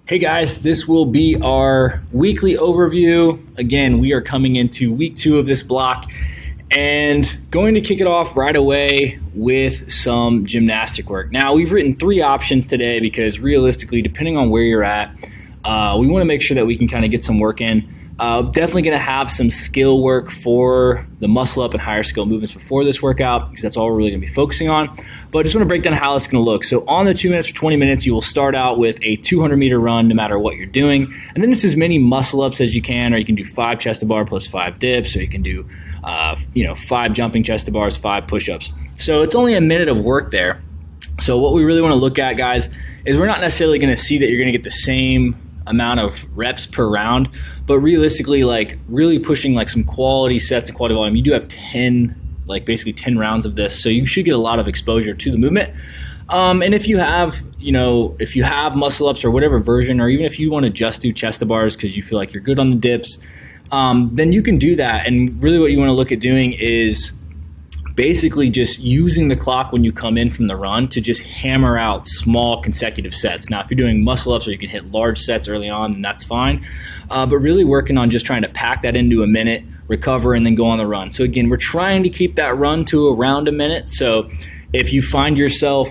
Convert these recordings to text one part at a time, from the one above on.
Hey guys, this will be our weekly overview. Again, we are coming into week 2 of this block and going to kick it off right away with some gymnastic work. Now, we've written 3 options today because realistically, depending on where you're at, we want to make sure that we can kind of get some work in. Definitely going to have some skill work for the muscle up and higher skill movements before this workout because that's all we're really going to be focusing on. But I just want to break down how it's going to look. So on the 2 minutes for 20 minutes, you will start out with a 200-meter run no matter what you're doing. And then it's as many muscle ups as you can, or you can do 5 chest to bar plus 5 dips, or you can do 5 jumping chest to bars, 5 push-ups. So it's only a minute of work there. So what we really want to look at, guys, is we're not necessarily going to see that you're going to get the same amount of reps per round, but realistically, like really pushing like some quality sets and quality volume. You do have 10 rounds of this, so you should get a lot of exposure to the movement. And if you have muscle ups or whatever version, or even if you want to just do chest to bars because you feel like you're good on the dips, then you can do that. And really what you want to look at doing is basically just using the clock when you come in from the run to just hammer out small consecutive sets. Now, if you're doing muscle ups or you can hit large sets early on, then that's fine. But really working on just trying to pack that into a minute, recover, and then go on the run. So again, we're trying to keep that run to around a minute. So if you find yourself,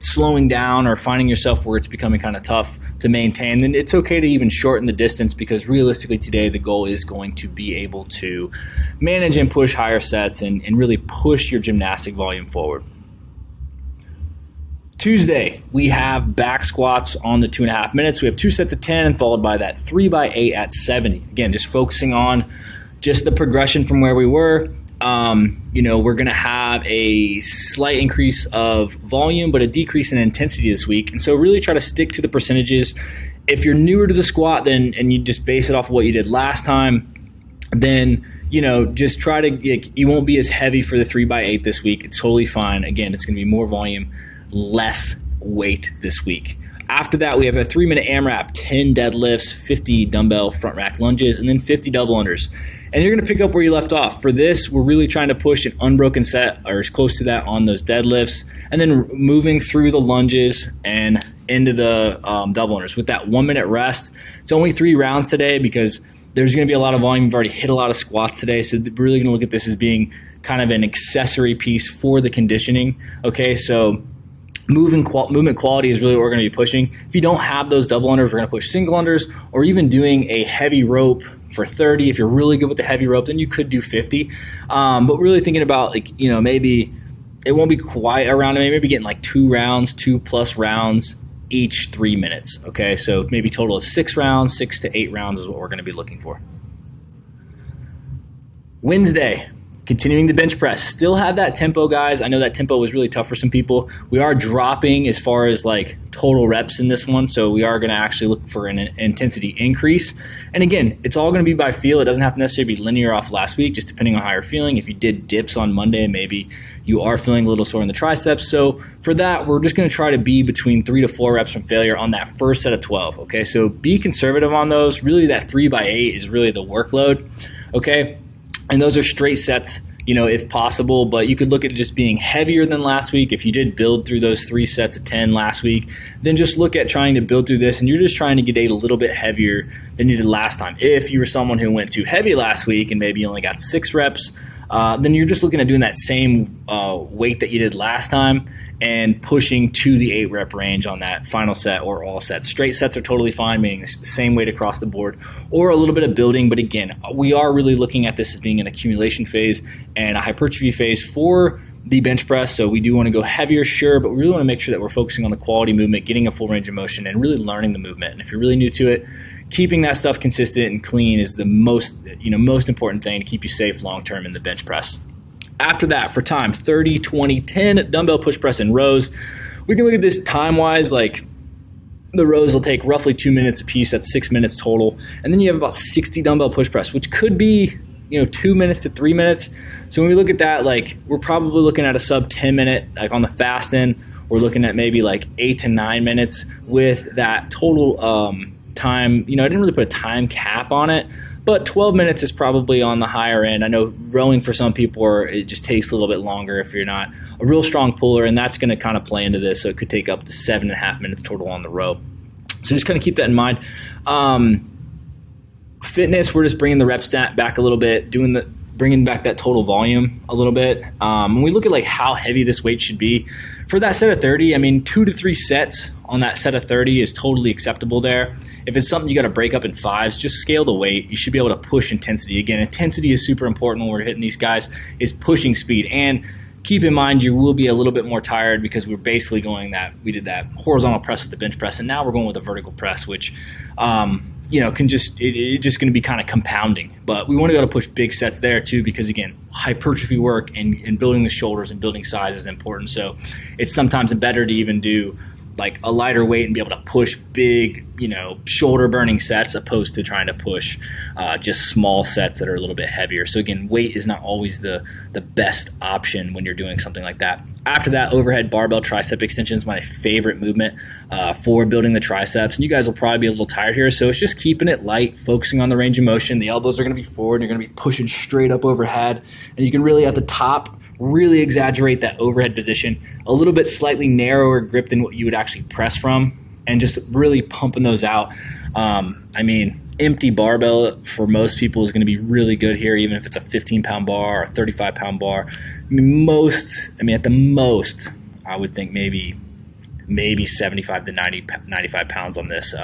slowing down or finding yourself where it's becoming kind of tough to maintain, then it's okay to even shorten the distance, because realistically today the goal is going to be able to manage and push higher sets and really push your gymnastic volume forward. Tuesday, we have back squats on the 2.5 minutes. We have 2 sets of 10 and followed by that 3x8 at 70. Again, just focusing on just the progression from where we were. We're going to have a slight increase of volume, but a decrease in intensity this week. And so really try to stick to the percentages. If you're newer to the squat, and you just base it off of what you did last time, then, just try to, you won't be as heavy for the 3x8 this week. It's totally fine. Again, it's going to be more volume, less weight this week. After that, we have a 3-minute AMRAP, 10 deadlifts, 50 dumbbell front rack lunges, and then 50 double unders. And you're going to pick up where you left off. For this, we're really trying to push an unbroken set or as close to that on those deadlifts, and then moving through the lunges and into the double unders. With that 1 minute rest, it's only 3 rounds today because there's going to be a lot of volume. We've already hit a lot of squats today, so we're really going to look at this as being kind of an accessory piece for the conditioning. Okay, so movement quality is really what we're going to be pushing. If you don't have those double unders, we're going to push single unders, or even doing a heavy rope for 30. If you're really good with the heavy rope, then you could do 50. But really thinking about maybe it won't be quite around, maybe getting like 2 rounds, 2+ rounds each 3 minutes. Okay, so maybe total of 6 rounds, 6 to 8 rounds is what we're going to be looking for. Wednesday, continuing the bench press. Still have that tempo, guys. I know that tempo was really tough for some people. We are dropping as far as total reps in this one, so we are going to actually look for an intensity increase. And again, it's all going to be by feel. It doesn't have to necessarily be linear off last week, just depending on how you're feeling. If you did dips on Monday, maybe you are feeling a little sore in the triceps. So for that, we're just going to try to be between 3 to 4 reps from failure on that first set of 12. Okay, so be conservative on those. Really, that 3x8 is really the workload. Okay. And those are straight sets, if possible, but you could look at just being heavier than last week. If you did build through those 3 sets of 10 last week, then just look at trying to build through this, and you're just trying to get a little bit heavier than you did last time. If you were someone who went too heavy last week and maybe you only got 6 reps, then you're just looking at doing that same weight that you did last time and pushing to the 8 rep range on that final set or all sets. Straight sets are totally fine, meaning the same weight across the board, or a little bit of building. But again, we are really looking at this as being an accumulation phase and a hypertrophy phase for the bench press. So we do want to go heavier, sure, but we really want to make sure that we're focusing on the quality movement, getting a full range of motion, and really learning the movement. And if you're really new to it, keeping that stuff consistent and clean is the most important thing to keep you safe long-term in the bench press. After that, for time, 30, 20, 10 dumbbell push press in rows. We can look at this time-wise, the rows will take roughly 2 minutes a piece. That's 6 minutes total. And then you have about 60 dumbbell push press, which could be, 2 minutes to 3 minutes. So when we look at that, we're probably looking at a sub 10 minute, on the fast end, we're looking at maybe 8 to 9 minutes with that total time. I didn't really put a time cap on it, but 12 minutes is probably on the higher end. I know rowing for some people, it just takes a little bit longer if you're not a real strong puller, and that's going to kind of play into this. So it could take up to 7.5 minutes total on the row. So just kind of keep that in mind. Fitness, we're just bringing the rep stat back a little bit, bringing back that total volume a little bit. When we look at like how heavy this weight should be for that set of 30, I mean, 2 to 3 sets on that set of 30 is totally acceptable there. If it's something you got to break up in 5s, just scale the weight. You should be able to push intensity. Again, intensity is super important when we're hitting these guys, is pushing speed. And keep in mind, you will be a little bit more tired because we're basically we did that horizontal press with the bench press, and now we're going with a vertical press, which, it's just going to be kind of compounding. But we want to be able to push big sets there too, because again, hypertrophy work and building the shoulders and building size is important. So it's sometimes better to even do like a lighter weight and be able to push big, shoulder burning sets opposed to trying to push just small sets that are a little bit heavier. So again, weight is not always the best option when you're doing something like that. After that, overhead barbell tricep extension is my favorite movement for building the triceps. And you guys will probably be a little tired here. So it's just keeping it light, focusing on the range of motion. The elbows are going to be forward. You're going to be pushing straight up overhead. And you can really at the top, really exaggerate that overhead position, a little bit slightly narrower grip than what you would actually press from, and just really pumping those out. Empty barbell for most people is going to be really good here, even if it's a 15-pound bar or a 35-pound bar. At the most, I would think maybe 75 to 95 pounds on this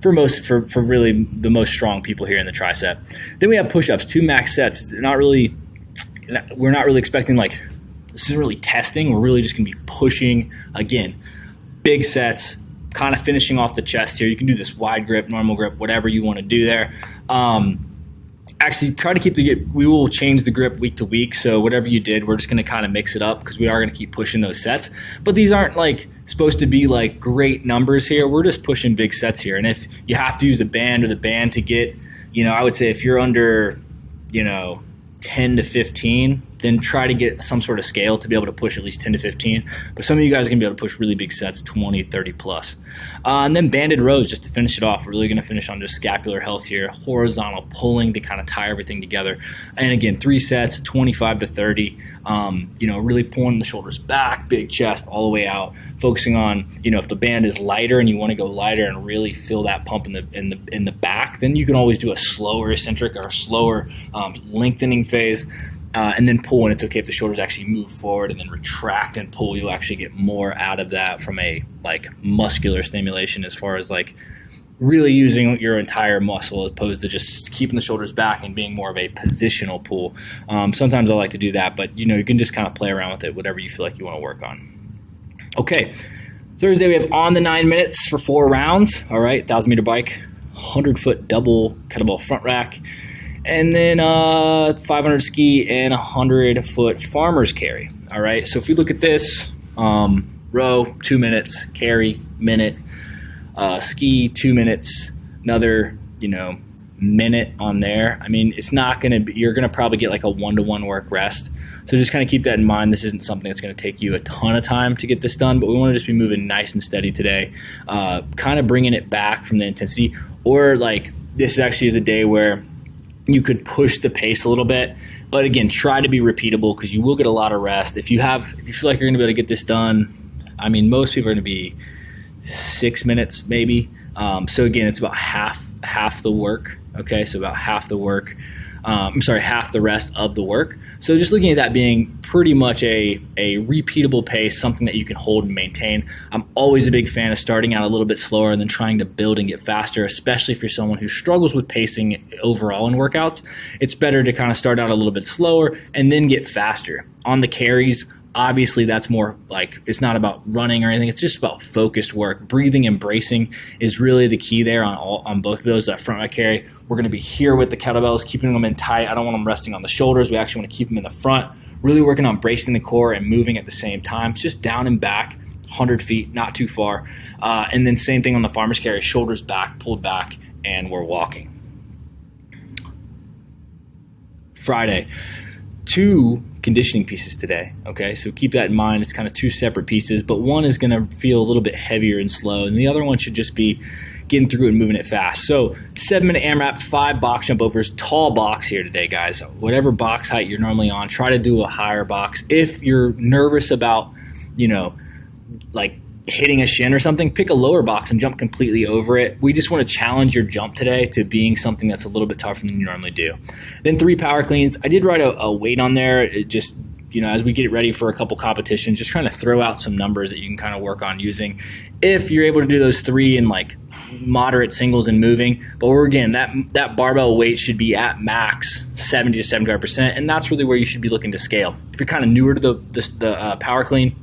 for really the most strong people here in the tricep. Then we have push-ups, 2 max sets. We're not really expecting this isn't really testing. We're really just going to be pushing, again, big sets, kind of finishing off the chest here. You can do this wide grip, normal grip, whatever you want to do there. Actually, try to keep we will change the grip week to week. So whatever you did, we're just going to kind of mix it up because we are going to keep pushing those sets. But these aren't supposed to be great numbers here. We're just pushing big sets here. And if you have to use a band to get, I would say if you're under, 10 to 15, then try to get some sort of scale to be able to push at least 10 to 15. But some of you guys are going to be able to push really big sets, 20, 30 plus. And then banded rows, just to finish it off. We're really going to finish on just scapular health here, horizontal pulling to kind of tie everything together. And again, 3 sets, 25 to 30, really pulling the shoulders back, big chest all the way out, focusing on, if the band is lighter and you want to go lighter and really feel that pump in the back, then you can always do a slower eccentric or a slower lengthening phase. And then pull, and it's okay if the shoulders actually move forward, and then retract and pull. You'll actually get more out of that from a muscular stimulation, as far as really using your entire muscle, as opposed to just keeping the shoulders back and being more of a positional pull. Sometimes I like to do that, but you can just kind of play around with it, whatever you feel like you want to work on. Okay, Thursday we have on the 9 minutes for 4 rounds. All right, 1,000-meter bike, 100-foot double kettlebell front rack. And then 500 ski and 100-foot farmer's carry. All right, so if we look at this, row, 2 minutes, carry, minute, ski, 2 minutes, another, minute on there. It's not going to be, you're going to probably get a 1-to-1 work rest. So just kind of keep that in mind. This isn't something that's going to take you a ton of time to get this done, but we want to just be moving nice and steady today, kind of bringing it back from the intensity. Or this actually is a day where you could push the pace a little bit, but again, try to be repeatable because you will get a lot of rest. If you feel like you're going to be able to get this done, most people are going to be 6 minutes maybe. So again, it's about half the work. Okay, so about half the work. Half the rest of the work. So just looking at that being pretty much a repeatable pace, something that you can hold and maintain. I'm always a big fan of starting out a little bit slower and then trying to build and get faster, especially if you're someone who struggles with pacing overall in workouts. It's better to kind of start out a little bit slower and then get faster. On the carries, obviously that's more it's not about running or anything. It's just about focused work. Breathing and bracing is really the key there on both of those. That front rack carry, we're going to be here with the kettlebells, keeping them in tight. I don't want them resting on the shoulders. We actually want to keep them in the front, really working on bracing the core and moving at the same time. It's just down and back, 100 feet, not too far. And then same thing on the farmer's carry, shoulders back, pulled back, and we're walking. Friday, 2 conditioning pieces today. Okay, so keep that in mind. It's kind of 2 separate pieces, but one is going to feel a little bit heavier and slow, and the other one should just be getting through and moving it fast. So 7-minute AMRAP, 5 box jump overs, tall box here today, guys. Whatever box height you're normally on, try to do a higher box. If you're nervous about, hitting a shin or something, pick a lower box and jump completely over it. We just want to challenge your jump today to being something that's a little bit tougher than you normally do. Then 3 power cleans. I did write a weight on there. It just, as we get ready for a couple competitions, just trying to throw out some numbers that you can kind of work on using if you're able to do those 3 in like moderate singles and moving. But again, that barbell weight should be at max 70 to 75%, and that's really where you should be looking to scale. If you're kind of newer to the power clean,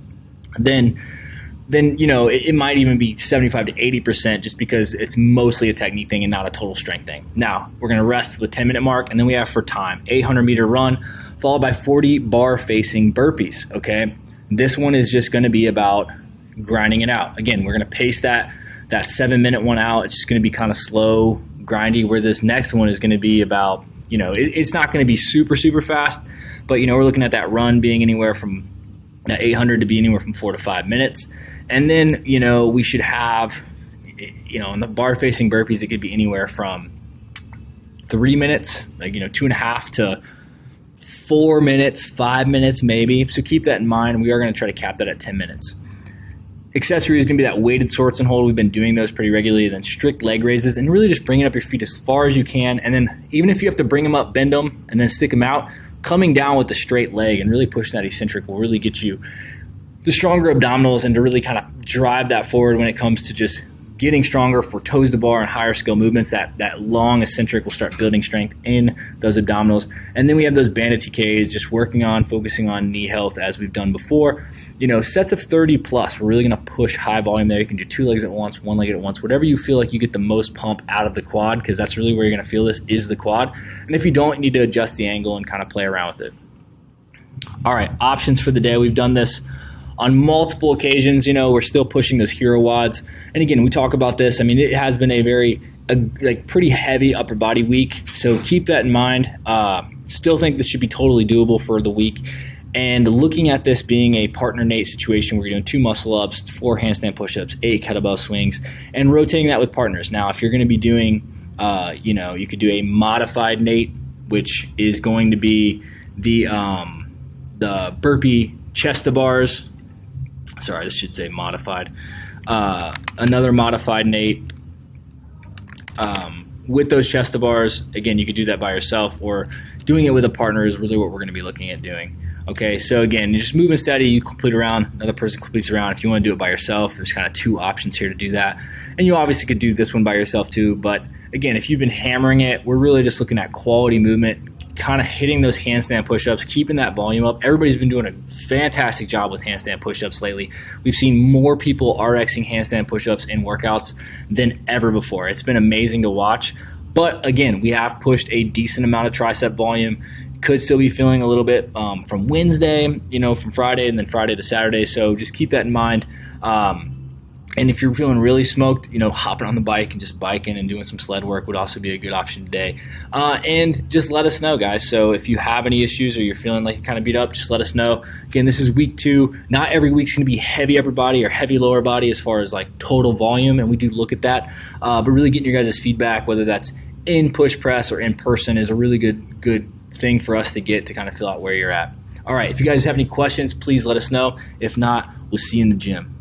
then it might even be 75 to 80% just because it's mostly a technique thing and not a total strength thing. Now, we're going to rest at the 10-minute mark, and then we have for time, 800-meter run, followed by 40 bar-facing burpees, okay? This one is just going to be about grinding it out. Again, we're going to pace that 7-minute one out. It's just going to be kind of slow, grindy, where this next one is going to be about, it's not going to be super, super fast, but, we're looking at that run being anywhere from that 800 to be anywhere from 4 to 5 minutes. And then, we should have, in the bar-facing burpees, it could be anywhere from 3 minutes, 2.5 to 4 minutes, 5 minutes maybe. So keep that in mind. We are going to try to cap that at 10 minutes. Accessory is going to be that weighted sorts and hold. We've been doing those pretty regularly. Then strict leg raises and really just bringing up your feet as far as you can. And then even if you have to bring them up, bend them, and then stick them out, coming down with the straight leg and really pushing that eccentric will really get you the stronger abdominals and to really kind of drive that forward when it comes to just getting stronger for toes to bar and higher skill movements. That long eccentric will start building strength in those abdominals. And then we have those banded TKs, just focusing on knee health as we've done before. Sets of 30 plus, we're really going to push high volume there. You can do 2 legs at once, 1 leg at once, whatever you feel like you get the most pump out of the quad, because that's really where you're going to feel this is the quad. And if you don't, you need to adjust the angle and kind of play around with it. All right, options for the day. We've done this on multiple occasions. We're still pushing those hero wads. And again, we talk about this. I mean, it has been a pretty heavy upper body week. So keep that in mind. Still think this should be totally doable for the week. And looking at this being a partner Nate situation where you're doing 2 muscle ups, 4 handstand push-ups, 8 kettlebell swings, and rotating that with partners. Now, if you're going to be doing, you could do a modified Nate, which is going to be the burpee chest to bars. Sorry, this should say modified. Another modified Nate with those chest to bars. Again, you could do that by yourself, or doing it with a partner is really what we're going to be looking at doing. Okay, so again, you're just moving steady, you complete around, another person completes around. If you want to do it by yourself, there's kind of 2 options here to do that. And you obviously could do this one by yourself too, but again, if you've been hammering it, we're really just looking at quality movement, kind of hitting those handstand push-ups, keeping that volume up. Everybody's been doing a fantastic job with handstand push-ups lately. We've seen more people RXing handstand push-ups in workouts than ever before. It's been amazing to watch. But again, we have pushed a decent amount of tricep volume. Could still be feeling a little bit from Wednesday, from Friday, and then Friday to Saturday. So just keep that in mind. And if you're feeling really smoked, hopping on the bike and just biking and doing some sled work would also be a good option today. And just let us know, guys. So if you have any issues or you're feeling like you're kind of beat up, just let us know. Again, this is week 2. Not every week's going to be heavy upper body or heavy lower body as far as like total volume, and we do look at that. But really getting your guys' feedback, whether that's in push press or in person, is a really good thing for us to get to kind of fill out where you're at. All right, if you guys have any questions, please let us know. If not, we'll see you in the gym.